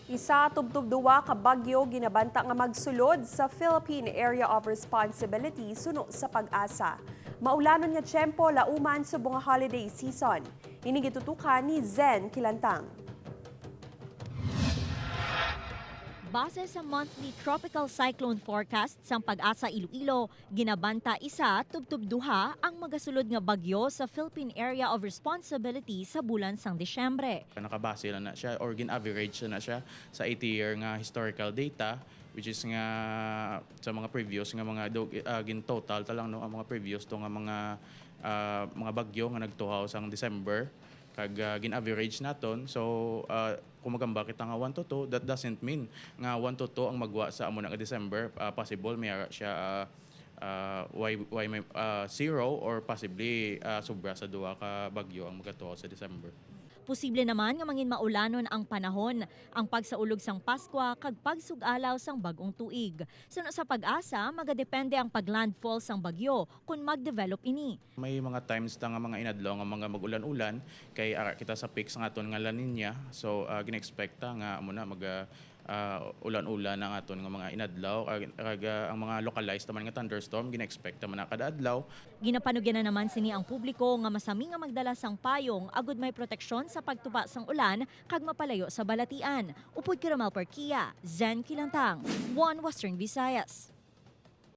Isa tubtub-duwa ka bagyo ginabanta nga magsulod sa Philippine Area of Responsibility suno sa pag-asa. Maulanon nga tiyempo lauman sa bunga holiday season. Ini gitutukan ni Zen Kilantang. Base sa monthly tropical cyclone forecast sang Pag-asa Iloilo, ginabanta isa tubtub-duha ang magasulod nga bagyo sa Philippine Area of Responsibility sa bulan sang Disyembre. Nakabase na siya or gin-average na siya sa 80-year nga historical data, which is nga sa mga previous nga mga gin total talang no ang mga previous to nga mga bagyo nga nagtuhaw sang December kag gin-average naton. So kung magamba kita nga 1 to 2, that doesn't mean nga 1 to 2 ang magwa sa amo nga December. Possible may siya why may zero or possibly sobra sa duha ka bagyo ang magatuhaw sa December. Posible naman nga mangin maulanon ang panahon, ang pagsaulog sang Pasko kag pagsugalaw sang bagong tuig. Suno sa Pag-asa, magadepende ang paglandfall sang bagyo kung mag-develop ini. May mga times ta nga mga inadlaw nga mga magulan-ulan kay ara kita sa peaks nga aton nga La Nina. So ginexpecta nga amo na ulan-ulan ang aton nga mga inadlaw kag ang mga localized naman nga thunderstorm ginexpecta man na kada adlaw. Ginapanugyan na naman sini ang publiko nga masami nga magdala sang payong agud may proteksyon sa pagtuba sang ulan kag mapalayo sa balatian. Upod Kiramal Parkia, Zen Kilantang, One Western Visayas.